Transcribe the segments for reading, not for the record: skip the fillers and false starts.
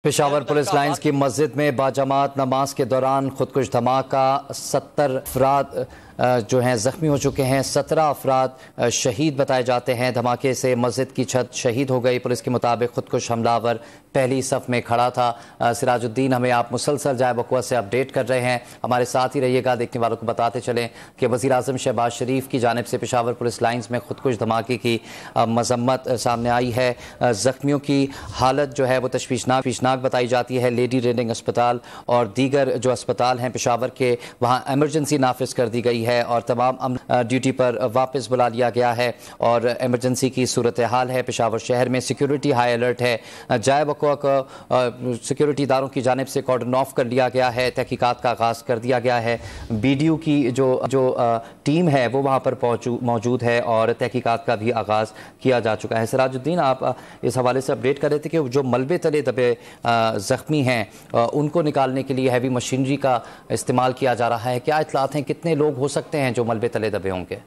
Peshawar police lines की मस्जिद में बाजमात नमाज के दौरान खुदकुश धमाका 70 अफराद जो हैं ज़ख्मी हो चुके हैं। 17 अफराद शहीद बताए जाते हैं। धमाके से मस्जिद की छत शहीद हो गई। पुलिस के मुताबिक खुदकुश हमलावर पहली सफ़ में खड़ा था। सिराजुद्दीन, हमें आप मुसलसल जाए बकुआ से अपडेट कर रहे हैं, हमारे साथ ही रहिएगा। देखने वालों को बताते चलें कि वज़ीर आज़म शहबाज शरीफ की जानिब से पेशावर पुलिस लाइन्स में खुदकुश धमाके की मजम्मत सामने आई है। ज़ख्मियों की हालत जो है वो तशवीशनाक बताई जाती है। लेडी रेडिंग अस्पताल और दीगर जो अस्पताल हैं पेशावर के, वहाँ एमरजेंसी नाफिज कर दी गई है और तमाम ड्यूटी पर वापस बुला लिया गया है और एमरजेंसी की सूरत हाल है। पेशावर शहर में सिक्योरिटी हाई अलर्ट है। जाए बकुआ को सिक्योरिटी इदारों की जानिब से कॉर्डन ऑफ कर लिया गया है। तहकीकात का आगाज़ कर दिया गया है। BDO की जो टीम है वो वहाँ पर मौजूद है और तहकीकात का भी आगाज़ किया जा चुका है। सिराजुद्दीन, आप इस हवाले से अपडेट कर रहे थे कि जो मलबे तले दबे ज़ख्मी हैं उनको निकालने के लिए हैवी मशीनरी का इस्तेमाल किया जा रहा है। क्या इत्तलात हैं, कितने लोग हो सकते हैं जो मलबे तले दबे होंगे?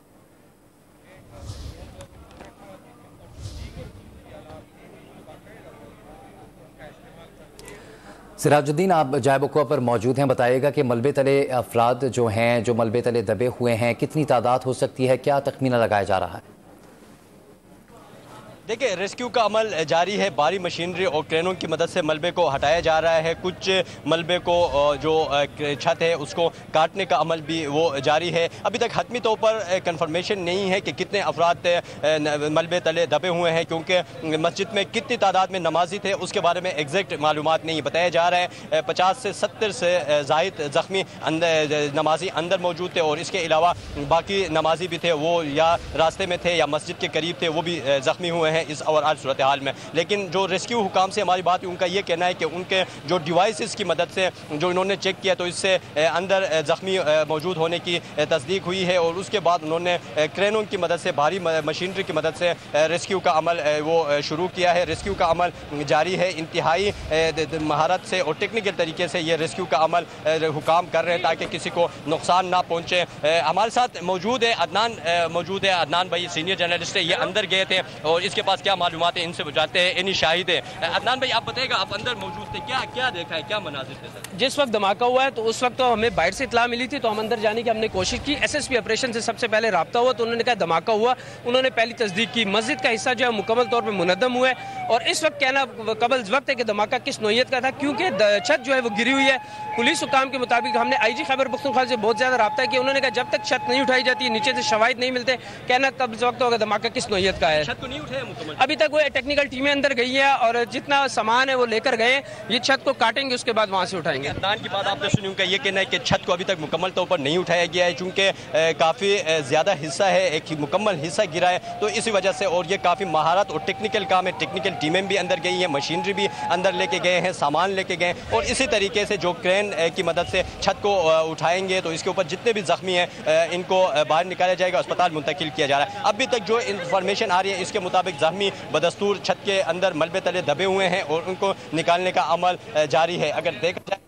सिराजुद्दीन, आप जाए बकुआ पर मौजूद हैं, बताइएगा कि मलबे तले अफराद जो हैं, जो मलबे तले दबे हुए हैं, कितनी तादाद हो सकती है, क्या तखमीना लगाया जा रहा है? देखिए, रेस्क्यू का अमल जारी है। भारी मशीनरी और क्रेनों की मदद से मलबे को हटाया जा रहा है। कुछ मलबे को जो छत है उसको काटने का अमल भी वो जारी है। अभी तक हतमी तौर पर कंफर्मेशन नहीं है कि कितने अफराद मलबे तले दबे हुए हैं, क्योंकि मस्जिद में कितनी तादाद में नमाजी थे उसके बारे में एग्जैक्ट मालूमात नहीं बताया जा रहा है। 50 से 70 से ज़ायद ज़ख्मी नमाजी अंदर मौजूद थे और इसके अलावा बाकी नमाजी भी थे, वो या रास्ते में थे या मस्जिद के करीब थे, वो भी ज़ख्मी हुए हैं इस ओवरऑल सूरत हाल में। लेकिन जो रेस्क्यू हुकाम से हमारी बात हुई, उनका ये कहना है कि उनके जो डिवाइसेस की मदद से जो इन्होंने चेक किया तो इससे अंदर ज़ख्मी मौजूद होने की तस्दीक हुई है और उसके बाद उन्होंने क्रेनों की मदद से, भारी मशीनरी की मदद से रेस्क्यू का अमल वो शुरू किया है। रेस्क्यू का अमल जारी है। इंतहाई महारत से और टेक्निकल तरीके से ये रेस्क्यू का अमल हुकाम कर रहे हैं ताकि किसी को नुकसान ना पहुँचे। हमारे साथ मौजूद है अदनान भाई, सीनियर जर्नलिस्ट है, ये अंदर गए थे और इसके पास क्या मालूमात है इनसे बुझाते हैं, इन्हीं शाहिद है। अदनान भाई, आप बताइएगा, आप अंदर मौजूद थे, क्या देखा है, क्या मनाजिर थे सर? जिस वक्त धमाका हुआ है तो उस वक्त तो हमें बाहर से इतला मिली थी, तो हम अंदर जाने की हमने कोशिश की। SSP ऑपरेशन से सबसे पहले रब्ता हुआ तो उन्होंने कहा धमाका हुआ। उन्होंने पहली तस्दीक की। मस्जिद का हिस्सा जो है मुकम्मल तौर पर मुनद्दम हुआ है और इस वक्त कहना कबल वक्त है कि धमाका किस नौयत का था, क्योंकि छत जो है वो गिरी हुई है। पुलिस हुकाम के मुताबिक हमने IG खैबर पख्तूनख्वा से बहुत ज़्यादा रब्ता किया। उन्होंने कहा जब तक छत नहीं उठाई जाती, नीचे से शवाहिद नहीं मिलते, कहना कब वक्त होगा धमाका किस नौयत का है। छत को नहीं उठाया मुकम्मल? अभी तक वो टेक्निकल टीमें अंदर गई है और जितना सामान है वो लेकर गए। ये छत को काटेंगे, उसके बाद वहाँ से उठाएंगे। अदनान की बात आपने सुनी, उनका ये कहना है कि छत को अभी तक मुकम्मल तौर पर नहीं उठाया गया है, चूँकि काफ़ी ज़्यादा हिस्सा है, एक मुकम्मल हिस्सा गिरा है, तो इसी वजह से। और ये काफ़ी महारत और टेक्निकल काम है। टेक्निकल टीमें भी अंदर गई हैं, मशीनरी भी अंदर लेके गए हैं, सामान लेके गए और इसी तरीके से जो क्रेन की मदद से छत को उठाएंगे तो इसके ऊपर जितने भी ज़ख्मी हैं इनको बाहर निकाला जाएगा, अस्पताल मुंतकिल किया जा रहा है। अभी तक जो इंफॉर्मेशन आ रही है इसके मुताबिक ज़ख्मी बदस्तूर छत के अंदर मलबे तले दबे हुए हैं और उनको निकालने का अमल जारी है। अगर देखा जाए